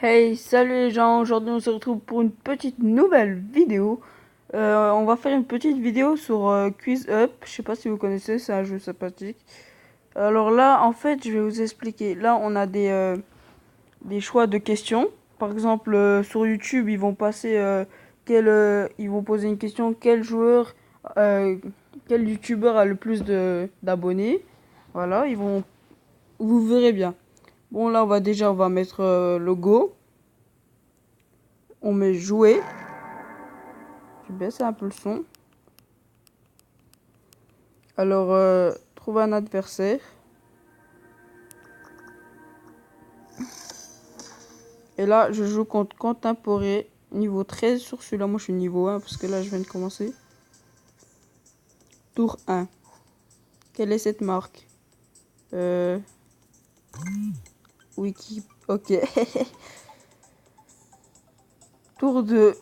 Hey, salut les gens, aujourd'hui on se retrouve pour une petite nouvelle vidéo. On va faire une petite vidéo sur Quiz Up, je sais pas si vous connaissez, c'est un jeu sympathique. Alors là, en fait, je vais vous expliquer. Là, on a des choix de questions. Par exemple, sur YouTube, ils vont passer ils vont poser une question, euh, quel YouTuber a le plus de d'abonnés. Voilà, vous verrez bien. Bon, là, on va mettre logo. On met jouer. Je baisse un peu le son. Alors, trouver un adversaire. Et là, je joue contre Contemporé, niveau 13 sur celui-là. Moi, je suis niveau 1 parce que là, je viens de commencer. Tour 1. Quelle est cette marque? Wiki. Ok. Tour 2.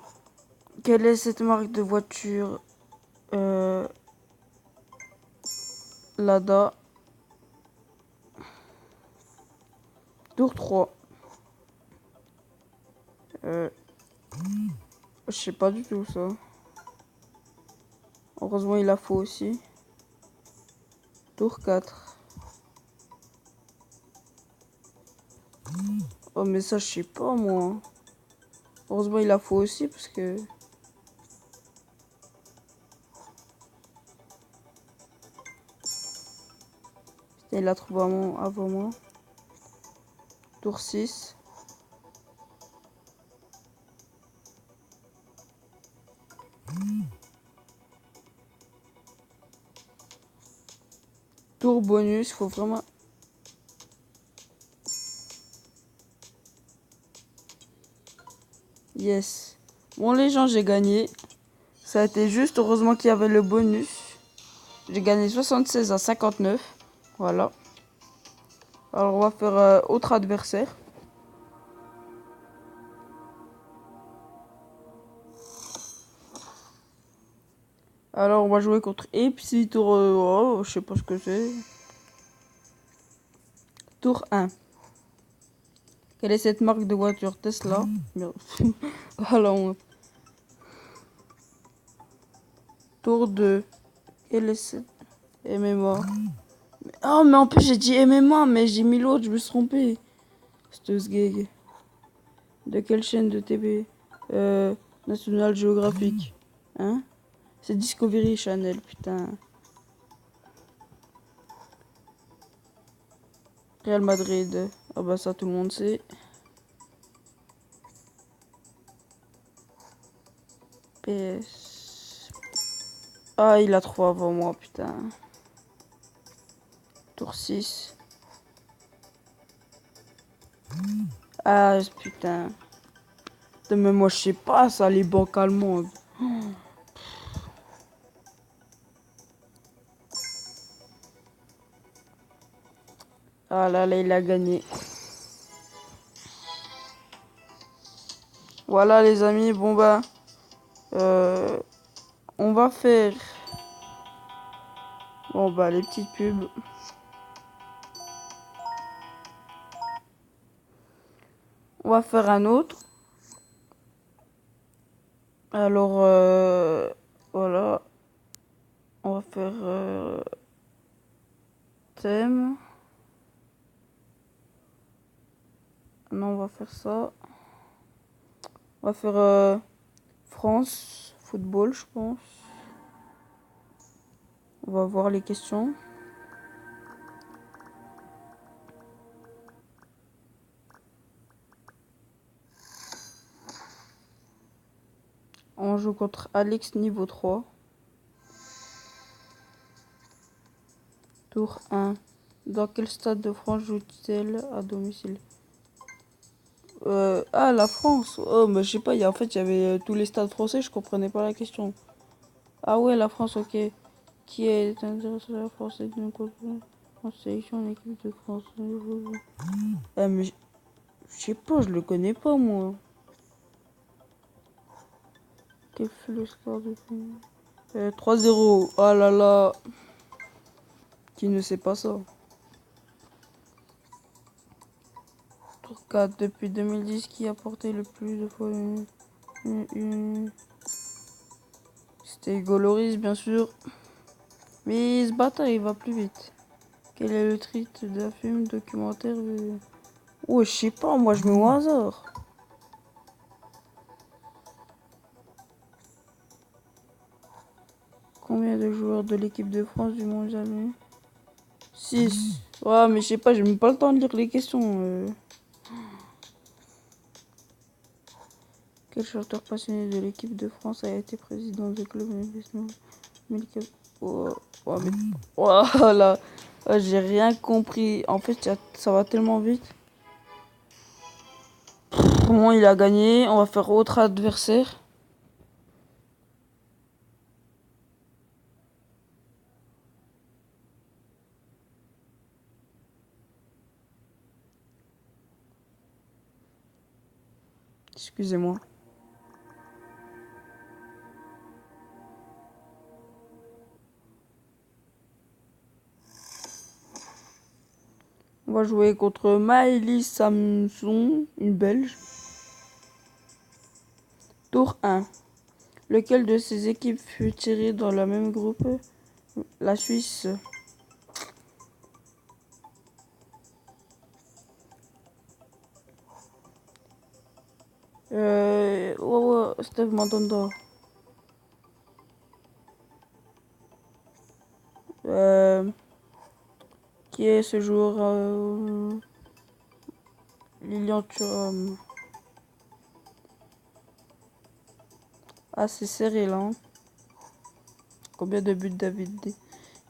Quelle est cette marque de voiture? Lada. Tour 3. Je sais pas du tout ça. Heureusement, il a faux aussi. Tour 4. Oh, mais ça, je sais pas moi. Heureusement, il a faux aussi parce que. Il a trouvé avant moi. Tour 6. Tour bonus, faut vraiment. Yes. Bon, les gens, j'ai gagné. Ça a été juste, heureusement qu'il y avait le bonus. J'ai gagné 76 à 59. Voilà. Alors, on va faire autre adversaire. Alors, on va jouer contre Epsi Tour. Oh, je sais pas ce que c'est. Tour 1. Quelle est cette marque de voiture? Tesla. Merde. Voilà, Tour 2. Quelle est cette MMA? Oh, mais en plus, j'ai dit MMA, mais j'ai mis l'autre, je me suis trompé. C'est gag. De quelle chaîne de TV? National Geographic. Hein? C'est Discovery Channel, putain. Real Madrid. Ah bah ça tout le monde sait. PS. Ah, il a trop avant moi, putain. Tour 6. Ah, putain. Putain, mais moi je sais pas ça, les banques allemandes. Ah là là, il a gagné. Voilà les amis, bon bah. On va faire. Bon bah les petites pubs. On va faire un autre. Alors voilà. On va faire thème. Non, on va faire ça. On va faire France, football, je pense. On va voir les questions. On joue contre Alex niveau 3. Tour 1. Dans quel stade de France joue-t-elle à domicile? Ah, la France. Oh, mais je sais pas, en fait, il y avait tous les stades français, je comprenais pas la question. Ah ouais, la France, ok. Qui est international français d'une en sélection en équipe de France? Ah, mais je sais pas, je le connais pas, moi. Quel fut le score de film? 3-0. Oh là là. Qui ne sait pas ça? 4 depuis 2010 qui a porté le plus de fois C'était Hugo Lloris, bien sûr. Mais ce bâtard, il va plus vite. Quel est le titre d'un film documentaire? Oh, je sais pas, moi je mets au hasard. Combien de joueurs de l'équipe de France du mondial? 6. Ouais, mais je sais pas, j'ai même pas le temps de lire les questions. Quel chanteur passionné de l'équipe de France a été président du club d'investissement 2004? Oh, oh, mais... oh là, oh, j'ai rien compris. En fait, ça va tellement vite. Comment il a gagné? On va faire autre adversaire. Excusez-moi. On va jouer contre Maëlys Samson, une Belge. Tour 1. Lequel de ces équipes fut tiré dans le même groupe? La Suisse. Steve Mandanda. Qui est ce joueur? Lilian Thuram. Ah, c'est serré là. Hein. Combien de buts David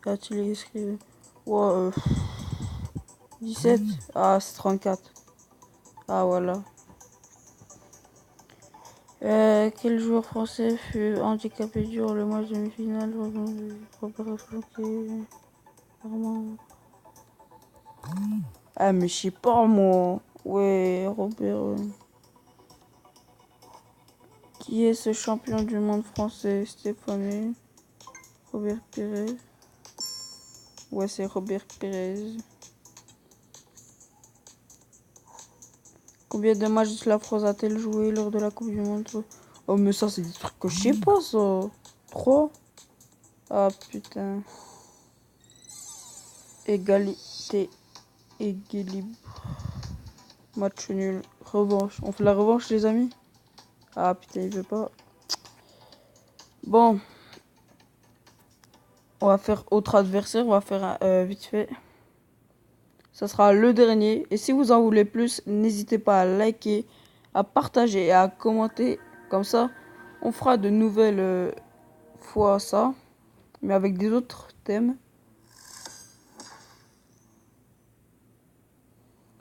a-t-il inscrit? Ouais, 17. Ah, c'est 34. Ah, voilà. Quel joueur français fut handicapé durant le match demi-finale? Robert Flanquet. Ah, mais je sais pas moi. Ouais, Robert. Qui est ce champion du monde français? Stéphane. Robert Pérez. Ouais, c'est Robert Pérez. Combien de matchs la France a-t-elle joué lors de la Coupe du Monde? Oh, mais ça, c'est des trucs que je sais pas, ça. 3. Ah, putain. Égalité. Équilibre. Match nul. Revanche. On fait la revanche, les amis? Ah, putain, il veut pas. Bon. On va faire autre adversaire. On va faire vite fait. Ça sera le dernier. Et si vous en voulez plus, n'hésitez pas à liker, à partager et à commenter. Comme ça, on fera de nouvelles fois ça. Mais avec des autres thèmes.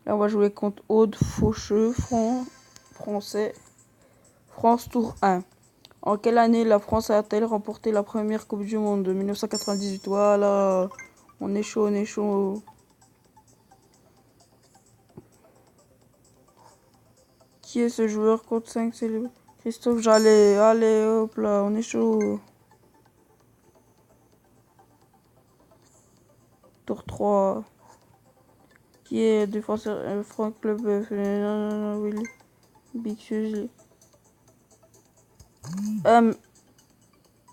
Là, on va jouer contre Aude Faucheux, français. France Tour 1. En quelle année la France a-t-elle remporté la première Coupe du Monde? 1998. Voilà. On est chaud, on est chaud. Qui est ce joueur? Code 5, c'est Christophe Jallet. Allez, hop là, on est chaud. Tour 3. Qui est défenseur? Franck Leboeuf. Non, Willy. Big Suzy.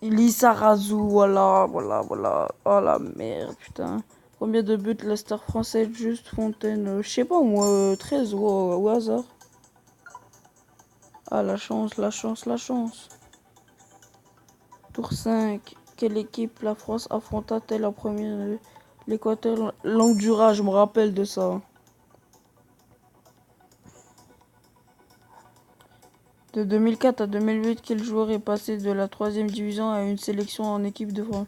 Lisa Razou, voilà. Oh la merde, putain. Combien de buts la star française Juste Fontaine? Je sais pas moi, 13 au hasard. Ah, la chance, la chance, la chance. Tour 5. Quelle équipe la France affronta-t-elle en première? L'Équateur, l'Honduras, je me rappelle de ça. De 2004 à 2008, quel joueur est passé de la 3e division à une sélection en équipe de France?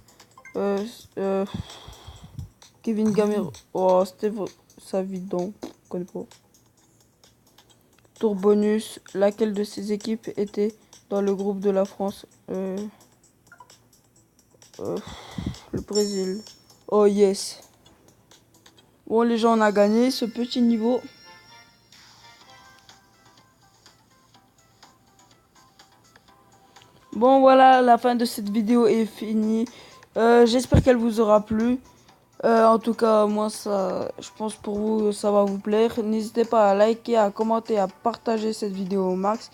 Kevin Gamero. Oh, c'était sa vie donc. Je connais pas. Tour bonus. Laquelle de ces équipes était dans le groupe de la France? Le Brésil. Oh yes. Bon les gens, on a gagné ce petit niveau. Bon voilà, la fin de cette vidéo est finie. J'espère qu'elle vous aura plu. En tout cas, moi, ça, je pense pour vous, ça va vous plaire. N'hésitez pas à liker, à commenter, à partager cette vidéo au max.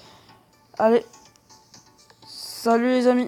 Allez, salut les amis!